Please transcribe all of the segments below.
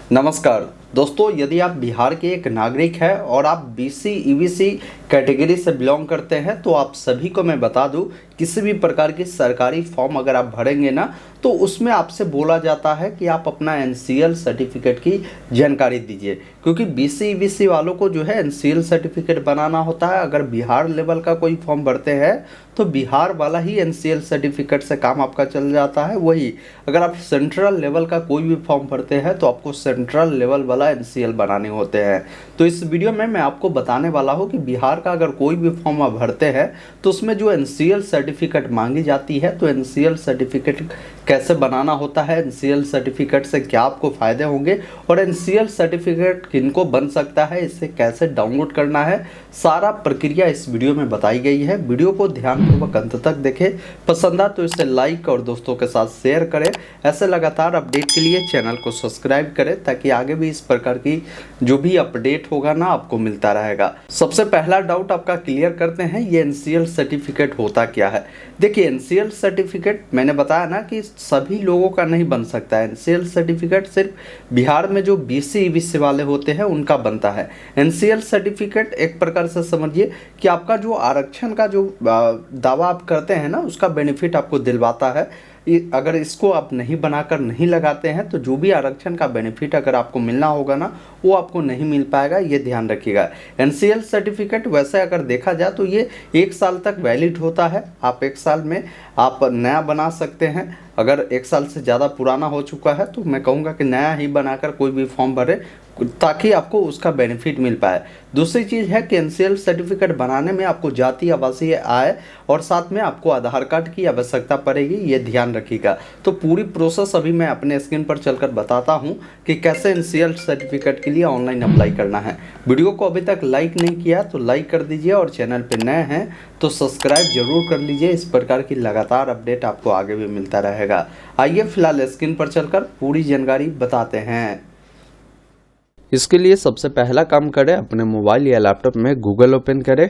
नमस्कार दोस्तों, यदि आप बिहार के एक नागरिक हैं और आप बीसी ईबीसी कैटेगरी से बिलोंग करते हैं तो आप सभी को मैं बता दूं, किसी भी प्रकार की सरकारी फॉर्म अगर आप भरेंगे ना तो उसमें आपसे बोला जाता है कि आप अपना एनसीएल सर्टिफिकेट की जानकारी दीजिए, क्योंकि बीसी ईबीसी वालों को जो है एनसीएल सर्टिफिकेट बनाना होता है। अगर बिहार लेवल का कोई फॉर्म भरते हैं तो बिहार वाला ही एनसीएल सर्टिफिकेट से काम आपका चल जाता है। वही अगर आप सेंट्रल लेवल का कोई भी फॉर्म भरते हैं तो आपको सेंट्रल लेवल वाला एनसीएल बनाने होते हैं। तो इस वीडियो में मैं आपको बताने वाला हूं कि बिहार का अगर कोई भी फॉर्म आप भरते हैं तो उसमें जो एनसीएल सर्टिफिकेट मांगी जाती है, तो एनसीएल सर्टिफिकेट कैसे बनाना होता है, एनसीएल सर्टिफिकेट से क्या आपको फ़ायदे होंगे और एनसीएल सर्टिफिकेट किनको बन सकता है, इसे कैसे डाउनलोड करना है, सारा प्रक्रिया इस वीडियो में बताई गई है। वीडियो को ध्यानपूर्वक अंत तक देखें, पसंद आ तो इसे लाइक और दोस्तों के साथ शेयर करें। ऐसे लगातार अपडेट के लिए चैनल को सब्सक्राइब करें ताकि आगे भी इस प्रकार की जो भी अपडेट होगा ना आपको मिलता रहेगा। सबसे पहला डाउट आपका क्लियर करते हैं, ये एनसीएल सर्टिफिकेट होता क्या है। देखिए, एनसीएल सर्टिफिकेट मैंने बताया ना कि सभी लोगों का नहीं बन सकता है। एनसीएल सर्टिफिकेट सिर्फ बिहार में जो बीसी ईबीसी वाले होते हैं उनका बनता है। एनसीएल सर्टिफिकेट एक प्रकार से समझिए कि आपका जो आरक्षण का जो दावा आप करते हैं ना उसका बेनिफिट आपको दिलवाता है। अगर इसको आप नहीं बनाकर नहीं लगाते हैं तो जो भी आरक्षण का बेनिफिट अगर आपको मिलना होगा ना वो आपको नहीं मिल पाएगा, ये ध्यान रखिएगा। एनसीएल सर्टिफिकेट वैसे अगर देखा जाए तो ये 1 साल तक वैलिड होता है। आप 1 साल में आप नया बना सकते हैं। अगर 1 साल से ज़्यादा पुराना हो चुका है तो मैं कहूँगा कि नया ही बनाकर कोई भी फॉर्म भरे ताकि आपको उसका बेनिफिट मिल पाए। दूसरी चीज़ है कि एनसीएल सर्टिफिकेट बनाने में आपको जाति, आवासीय आय और साथ में आपको आधार कार्ड की आवश्यकता पड़ेगी, ये ध्यान रखिएगा। तो पूरी प्रोसेस अभी मैं अपने स्क्रीन पर चलकर बताता हूँ कि कैसे एनसीएल सर्टिफिकेट के लिए ऑनलाइन अप्लाई करना है। वीडियो को अभी तक लाइक नहीं किया तो लाइक कर दीजिए और चैनल पर नए हैं तो सब्सक्राइब जरूर कर लीजिए। इस प्रकार की लगातार अपडेट आपको आगे भी मिलता रहेगा। आइए फिलहाल स्क्रीन पर चलकर पूरी जानकारी बताते हैं। इसके लिए सबसे पहला काम करें, अपने मोबाइल या लैपटॉप में गूगल ओपन करें।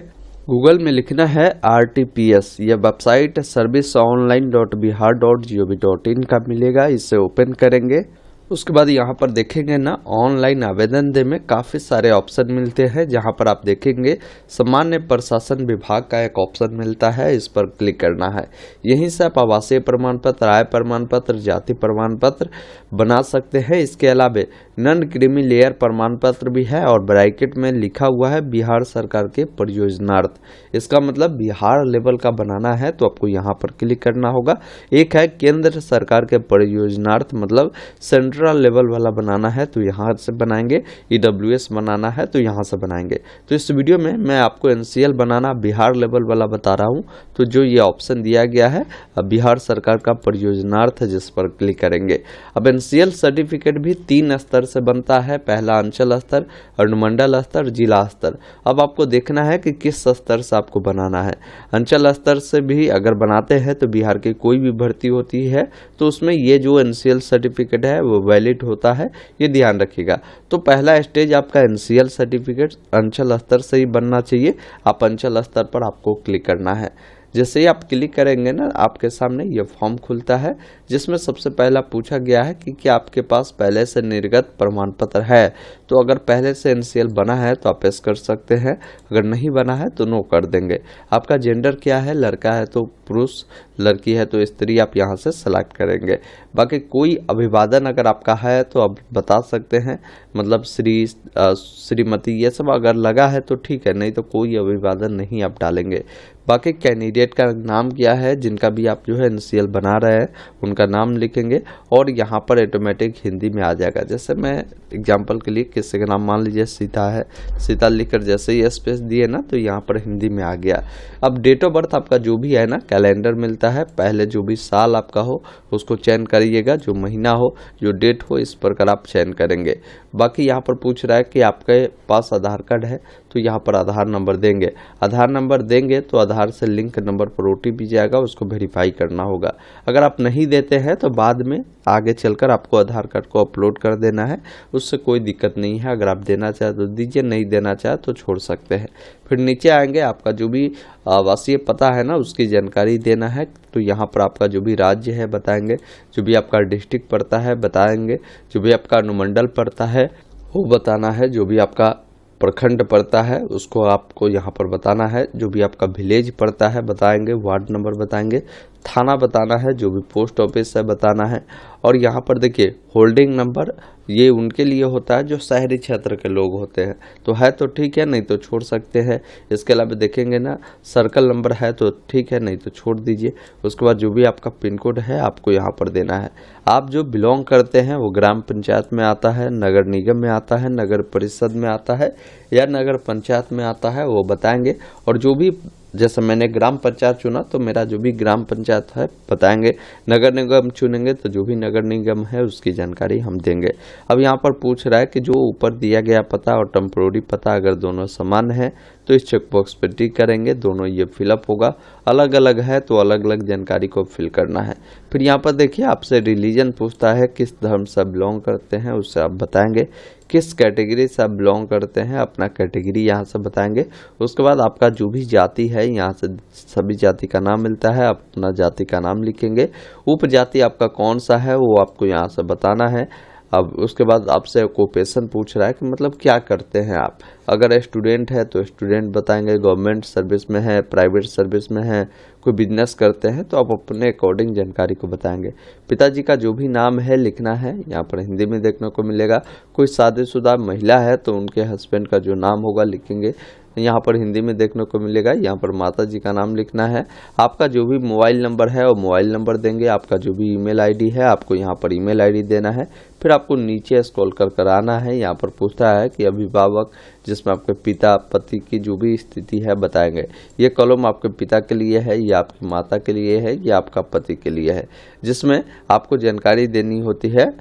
गूगल में लिखना है RTPS। यह वेबसाइट serviceonline.bihar.gov.in का मिलेगा। इसे ओपन करेंगे। उसके बाद यहाँ पर देखेंगे ना, ऑनलाइन आवेदन दे में काफ़ी सारे ऑप्शन मिलते हैं। जहाँ पर आप देखेंगे सामान्य प्रशासन विभाग का एक ऑप्शन मिलता है, इस पर क्लिक करना है। यहीं से आप आवासीय प्रमाण पत्र, आय प्रमाण पत्र, जाति प्रमाण पत्र बना सकते हैं। इसके अलावा नॉन क्रीमी लेयर प्रमाण पत्र भी है और ब्रैकेट में लिखा हुआ है बिहार सरकार के परियोजनार्थ। इसका मतलब बिहार लेवल का बनाना है तो आपको यहाँ पर क्लिक करना होगा। एक है केंद्र सरकार के परियोजनार्थ, मतलब सेंट्रल लेवल वाला बनाना है तो यहाँ से बनाएंगे। EWS बनाना है तो यहाँ से बनाएंगे। तो इस वीडियो में मैं आपको एनसीएल बनाना बिहार लेवल वाला बता रहा हूँ। तो जो ये ऑप्शन दिया गया है बिहार सरकार का परियोजनार्थ, जिस पर क्लिक करेंगे। अब एनसीएल सर्टिफिकेट भी 3 स्तर से बनता है। पहला अंचल स्तर, अनुमंडल स्तर, जिला स्तर। अब आपको देखना है कि किस स्तर से आपको बनाना है। अंचल स्तर से भी अगर बनाते हैं तो बिहार की कोई भी भर्ती होती है तो उसमें ये जो एनसीएल सर्टिफिकेट है वो वैलिड होता है, ये ध्यान रखिएगा। तो पहला स्टेज आपका एनसीएल सर्टिफिकेट अंचल स्तर से ही बनना चाहिए। आप अंचल स्तर पर आपको क्लिक करना है। जैसे ही आप क्लिक करेंगे ना, आपके सामने ये फॉर्म खुलता है जिसमें सबसे पहला पूछा गया है कि क्या आपके पास पहले से निर्गत प्रमाण पत्र है। तो अगर पहले से एनसीएल बना है तो आप यस कर सकते हैं, अगर नहीं बना है तो नो कर देंगे। आपका जेंडर क्या है, लड़का है तो पुरुष, लड़की है तो स्त्री, आप यहाँ से सेलेक्ट करेंगे। बाकी कोई अभिवादन अगर आपका है तो आप बता सकते हैं, मतलब श्री, श्रीमती, ये सब अगर लगा है तो ठीक है, नहीं तो कोई अभिवादन नहीं आप डालेंगे। बाकी कैंडिडेट का नाम क्या है, जिनका भी आप जो है एनसीएल बना रहे हैं उनका नाम लिखेंगे और यहाँ पर ऑटोमेटिक हिंदी में आ जाएगा। जैसे मैं एग्जांपल के लिए किसी का नाम मान लीजिए सीता है, सीता लिखकर जैसे ही स्पेस दिए ना तो यहाँ पर हिंदी में आ गया। अब डेट ऑफ बर्थ आपका जो भी है ना, कैलेंडर मिलता है, पहले जो भी साल आपका हो उसको चयन करिएगा, जो महीना हो, जो डेट हो, इस प्रकार आप चयन करेंगे। बाकी यहाँ पर पूछ रहा है कि आपके पास आधार कार्ड है तो यहाँ पर आधार नंबर देंगे। आधार नंबर देंगे तो आधार आधार से लिंक नंबर पर OTP जाएगा, उसको वेरीफाई करना होगा। अगर आप नहीं देते हैं तो बाद में आगे चलकर आपको आधार कार्ड को अपलोड कर देना है, उससे कोई दिक्कत नहीं है। अगर आप देना चाहे तो दीजिए, नहीं देना चाहे तो छोड़ सकते हैं। फिर नीचे आएंगे, आपका जो भी आवासीय पता है ना उसकी जानकारी देना है। तो यहाँ पर आपका जो भी राज्य है बताएंगे, जो भी आपका डिस्ट्रिक्ट पड़ता है बताएंगे, जो भी आपका अनुमंडल पड़ता है वो बताना है, जो भी आपका प्रखंड पड़ता है उसको आपको यहाँ पर बताना है, जो भी आपका विलेज पड़ता है बताएंगे, वार्ड नंबर बताएंगे, थाना बताना है, जो भी पोस्ट ऑफिस है बताना है। और यहाँ पर देखिए होल्डिंग नंबर, ये उनके लिए होता है जो शहरी क्षेत्र के लोग होते हैं, तो है तो ठीक है, नहीं तो छोड़ सकते हैं। इसके अलावा देखेंगे ना सर्कल नंबर है तो ठीक है, नहीं तो छोड़ दीजिए। उसके बाद जो भी आपका पिन कोड है आपको यहाँ पर देना है। आप जो बिलोंग करते हैं वो ग्राम पंचायत में आता है, नगर निगम में आता है, नगर परिषद में आता है या नगर पंचायत में आता है वो बताएंगे। और जो भी जैसे मैंने ग्राम पंचायत चुना तो मेरा जो भी ग्राम पंचायत है बताएंगे, नगर निगम चुनेंगे तो जो भी नगर निगम है उसकी जानकारी हम देंगे। अब यहाँ पर पूछ रहा है कि जो ऊपर दिया गया पता और टेम्पोररी पता अगर दोनों समान है तो इस चेकबॉक्स पर टिक करेंगे, दोनों ये फिलअप होगा। अलग अलग है तो अलग अलग जानकारी को फिल करना है। फिर यहाँ पर देखिए आपसे रिलीजन पूछता है, किस धर्म से बिलोंग करते हैं उससे आप बताएंगे, किस कैटेगरी से आप बिलोंग करते हैं अपना कैटेगरी यहाँ से बताएंगे। उसके बाद आपका जो भी जाति है यहाँ से सभी जाति का नाम मिलता है, अपना जाति का नाम लिखेंगे। उपजाति आपका कौन सा है वो आपको यहाँ से बताना है। अब उसके बाद आपसे ऑक्यूपेशन पूछ रहा है कि मतलब क्या करते हैं आप। अगर स्टूडेंट है तो स्टूडेंट बताएंगे, गवर्नमेंट सर्विस में है, प्राइवेट सर्विस में है, कोई बिजनेस करते हैं तो आप अपने अकॉर्डिंग जानकारी को बताएंगे। पिताजी का जो भी नाम है लिखना है, यहाँ पर हिंदी में देखने को मिलेगा। कोई शादीशुदा महिला है तो उनके हस्बैंड का जो नाम होगा लिखेंगे, यहाँ पर हिंदी में देखने को मिलेगा। यहाँ पर माता जी का नाम लिखना है। आपका जो भी मोबाइल नंबर है वो मोबाइल नंबर देंगे। आपका जो भी ईमेल आईडी है आपको यहाँ पर ईमेल आईडी देना है। फिर आपको नीचे स्क्रॉल कर आना है। यहाँ पर पूछता है कि अभिभावक, जिसमें आपके पिता पति की जो भी स्थिति है बताएंगे। ये कॉलम आपके पिता के लिए है या आपकी माता के लिए है या आपका पति के लिए है, जिसमें आपको जानकारी देनी होती है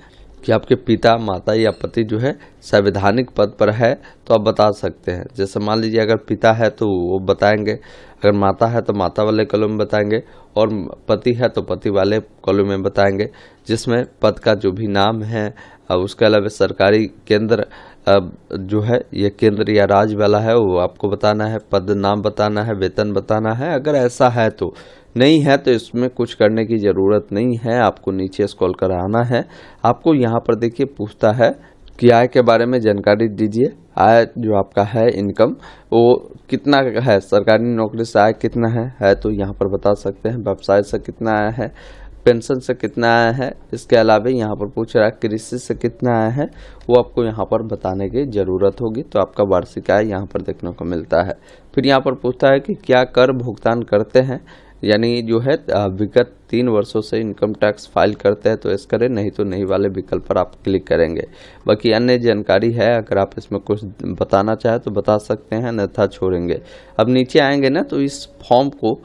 कि आपके पिता माता या पति जो है संवैधानिक पद पर है तो आप बता सकते हैं। जैसे मान लीजिए अगर पिता है तो वो बताएंगे, अगर माता है तो माता वाले कॉलम में बताएंगे और पति है तो पति वाले कॉलम में बताएंगे, जिसमें पद का जो भी नाम है। उसके अलावा सरकारी केंद्र जो है ये केंद्र या राज्य वाला है वो आपको बताना है, पद नाम बताना है, वेतन बताना है। अगर ऐसा है तो, नहीं है तो इसमें कुछ करने की ज़रूरत नहीं है, आपको नीचे स्क्रॉल कराना है। आपको यहाँ पर देखिए पूछता है कि आय के बारे में जानकारी दीजिए। आय जो आपका है इनकम वो कितना है, सरकारी नौकरी से आय कितना है तो यहाँ पर बता सकते हैं। व्यवसाय से कितना आया है, पेंशन से कितना आया है। इसके अलावा यहाँ पर पूछ रहा है कृषि से कितना आया है, वो आपको यहाँ पर बताने की ज़रूरत होगी। तो आपका वार्षिक आय यहाँ पर देखने को मिलता है। फिर यहाँ पर पूछता है कि क्या कर भुगतान करते हैं, यानी जो है विगत 3 वर्षों से इनकम टैक्स फाइल करते हैं तो इस करें, नहीं तो नहीं वाले विकल्प पर आप क्लिक करेंगे। बाकी अन्य जानकारी है, अगर आप इसमें कुछ बताना चाहें तो बता सकते हैं, अन्यथा छोड़ेंगे। अब नीचे आएंगे ना तो इस फॉर्म को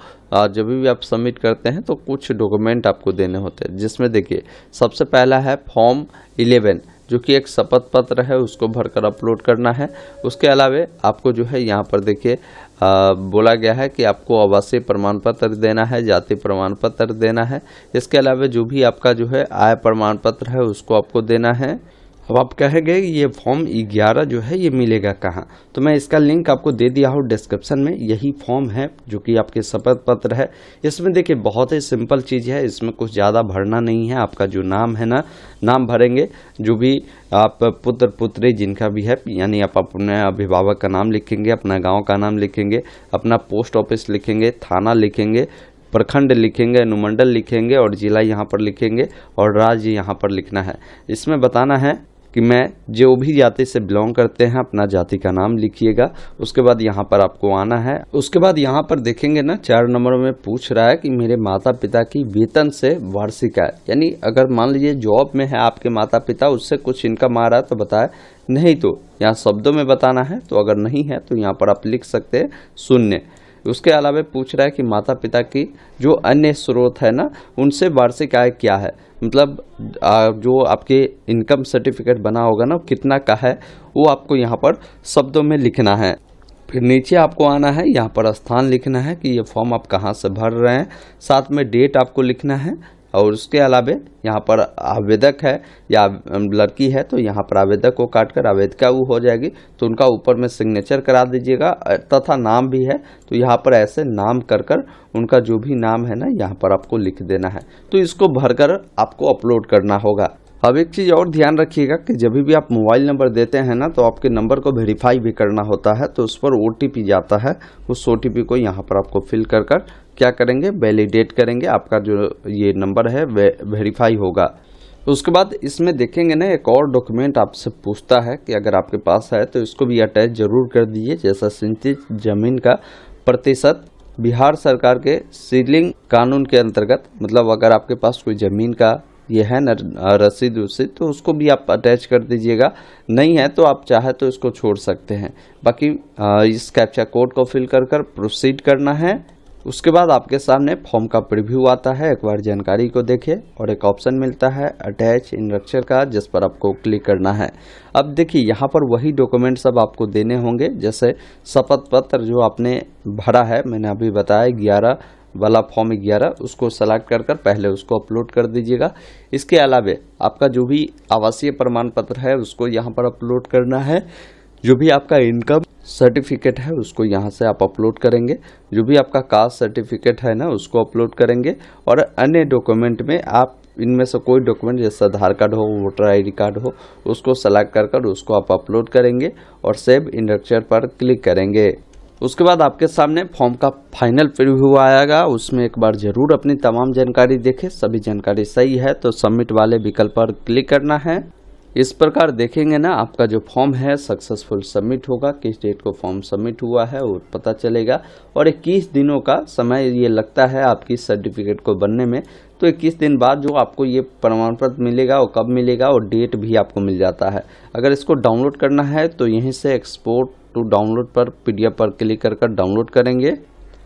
जब भी आप सबमिट करते हैं तो कुछ डॉक्यूमेंट आपको देने होते हैं, जिसमें देखिए सबसे पहला है फॉर्म 11 जो कि एक शपथ पत्र है, उसको भरकर अपलोड करना है। उसके अलावा आपको जो है यहाँ पर देखिए बोला गया है कि आपको आवासीय प्रमाण पत्र देना है, जाति प्रमाण पत्र देना है। इसके अलावा जो भी आपका जो है आय प्रमाण पत्र है उसको आपको देना है। अब आप कहेंगे ये फॉर्म 11 जो है ये मिलेगा कहाँ, तो मैं इसका लिंक आपको दे दिया हूँ डिस्क्रिप्शन में। यही फॉर्म है जो कि आपके शपथ पत्र है। इसमें देखिए बहुत ही सिंपल चीज़ है, इसमें कुछ ज़्यादा भरना नहीं है। आपका जो नाम है ना, नाम भरेंगे, जो भी आप पुत्र पुत्री जिनका भी है, यानी आप अपने अभिभावक का नाम लिखेंगे, अपना गाँव का नाम लिखेंगे, अपना पोस्ट ऑफिस लिखेंगे, थाना लिखेंगे, प्रखंड लिखेंगे, अनुमंडल लिखेंगे और जिला यहाँ पर लिखेंगे और राज्य यहाँ पर लिखना है। इसमें बताना है कि मैं जो भी जाति से बिलोंग करते हैं अपना जाति का नाम लिखिएगा। उसके बाद यहाँ पर आपको आना है। उसके बाद यहाँ पर देखेंगे ना 4 नंबर में पूछ रहा है कि मेरे माता पिता की वेतन से वार्षिक आय, यानी अगर मान लीजिए जॉब में है आपके माता पिता, उससे कुछ इनकम आ रहा है तो बताए, नहीं तो यहाँ शब्दों में बताना है। तो अगर नहीं है तो यहाँ पर आप लिख सकते हैं 0। उसके अलावा पूछ रहा है कि माता पिता की जो अन्य स्रोत है ना उनसे वार्षिक आय क्या है, मतलब जो आपके इनकम सर्टिफिकेट बना होगा ना कितना का है वो आपको यहाँ पर शब्दों में लिखना है। फिर नीचे आपको आना है, यहाँ पर स्थान लिखना है कि ये फॉर्म आप कहाँ से भर रहे हैं, साथ में डेट आपको लिखना है। और उसके अलावा यहाँ पर आवेदक है या लड़की है तो यहाँ पर आवेदक को काटकर आवेदिका वो हो जाएगी, तो उनका ऊपर में सिग्नेचर करा दीजिएगा। तथा नाम भी है तो यहाँ पर ऐसे नाम कर उनका जो भी नाम है ना यहाँ पर आपको लिख देना है। तो इसको भरकर आपको अपलोड करना होगा। अब एक चीज़ और ध्यान रखिएगा कि जब भी आप मोबाइल नंबर देते हैं ना तो आपके नंबर को वेरीफाई भी करना होता है, तो उस पर OTP जाता है। उस OTP को यहाँ पर आपको फिल कर क्या करेंगे, वैलिडेट करेंगे, आपका जो ये नंबर है वेरीफाई होगा। तो उसके बाद इसमें देखेंगे ना एक और डॉक्यूमेंट आपसे पूछता है कि अगर आपके पास है तो इसको भी अटैच जरूर कर दीजिए, जैसा सिंचित जमीन का प्रतिशत बिहार सरकार के सीलिंग कानून के अंतर्गत, मतलब अगर आपके पास कोई ज़मीन का ये है न रसीद उसीद तो उसको भी आप अटैच कर दीजिएगा। नहीं है तो आप चाहे तो इसको छोड़ सकते हैं। बाकी इस कैप्चा कोड को फिल कर प्रोसीड करना है। उसके बाद आपके सामने फॉर्म का प्रीव्यू आता है, एक बार जानकारी को देखें और एक ऑप्शन मिलता है अटैच इंस्ट्रक्शन का, जिस पर आपको क्लिक करना है। अब देखिए यहाँ पर वही डॉक्यूमेंट सब आपको देने होंगे, जैसे शपथ पत्र जो आपने भरा है, मैंने अभी बताया 11 वाला फॉर्म 11, उसको सेलेक्ट कर पहले उसको अपलोड कर दीजिएगा। इसके अलावा आपका जो भी आवासीय प्रमाण पत्र है उसको यहाँ पर अपलोड करना है। जो भी आपका इनकम सर्टिफिकेट है उसको यहाँ से आप अपलोड करेंगे। जो भी आपका कास्ट सर्टिफिकेट है ना उसको अपलोड करेंगे। और अन्य डॉक्यूमेंट में आप इनमें से कोई डॉक्यूमेंट जैसे आधार कार्ड हो, वोटर ID कार्ड हो, उसको सेलेक्ट कर उसको आप अपलोड करेंगे और सेव इंस्ट्रक्शन पर क्लिक करेंगे। उसके बाद आपके सामने फॉर्म का फाइनल प्रीव्यू आएगा, उसमें एक बार जरूर अपनी तमाम जानकारी देखें। सभी जानकारी सही है तो सबमिट वाले विकल्प पर क्लिक करना है। इस प्रकार देखेंगे ना आपका जो फॉर्म है सक्सेसफुल सबमिट होगा, किस डेट को फॉर्म सबमिट हुआ है वो पता चलेगा। और 21 दिनों का समय ये लगता है आपकी सर्टिफिकेट को बनने में। तो 21 दिन बाद जो आपको ये प्रमाण पत्र मिलेगा वो कब मिलेगा और डेट भी आपको मिल जाता है। अगर इसको डाउनलोड करना है तो यहीं से एक्सपोर्ट टू डाउनलोड पर PDF पर क्लिक कर डाउनलोड करेंगे।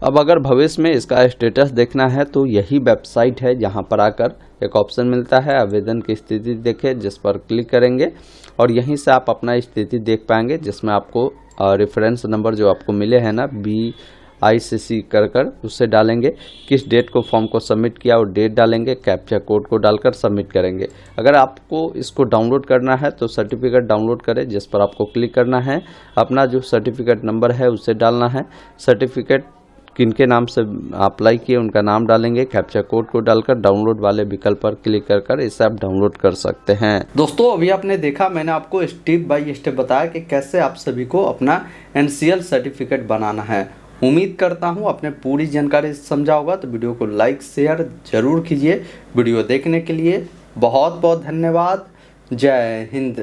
अब अगर भविष्य में इसका स्टेटस देखना है तो यही वेबसाइट है, जहां पर आकर एक ऑप्शन मिलता है आवेदन की स्थिति देखें, जिस पर क्लिक करेंगे और यहीं से आप अपना स्थिति देख पाएंगे, जिसमें आपको रेफरेंस नंबर जो आपको मिले हैं ना BICC कर उससे डालेंगे, किस डेट को फॉर्म को सबमिट किया और डेट डालेंगे, कैप्चा कोड को डालकर सबमिट करेंगे। अगर आपको इसको डाउनलोड करना है तो सर्टिफिकेट डाउनलोड करें, जिस पर आपको क्लिक करना है, अपना जो सर्टिफिकेट नंबर है उसे डालना है, सर्टिफिकेट किनके नाम से अप्लाई किए उनका नाम डालेंगे, कैप्चा कोड को डालकर डाउनलोड वाले विकल्प पर क्लिक कर इसे आप डाउनलोड कर सकते हैं। दोस्तों अभी आपने देखा, मैंने आपको स्टेप बाय स्टेप बताया कि कैसे आप सभी को अपना NCL सर्टिफिकेट बनाना है। उम्मीद करता हूं आपने पूरी जानकारी समझा होगा। तो वीडियो को लाइक शेयर जरूर कीजिए। वीडियो देखने के लिए बहुत बहुत धन्यवाद। जय हिंद।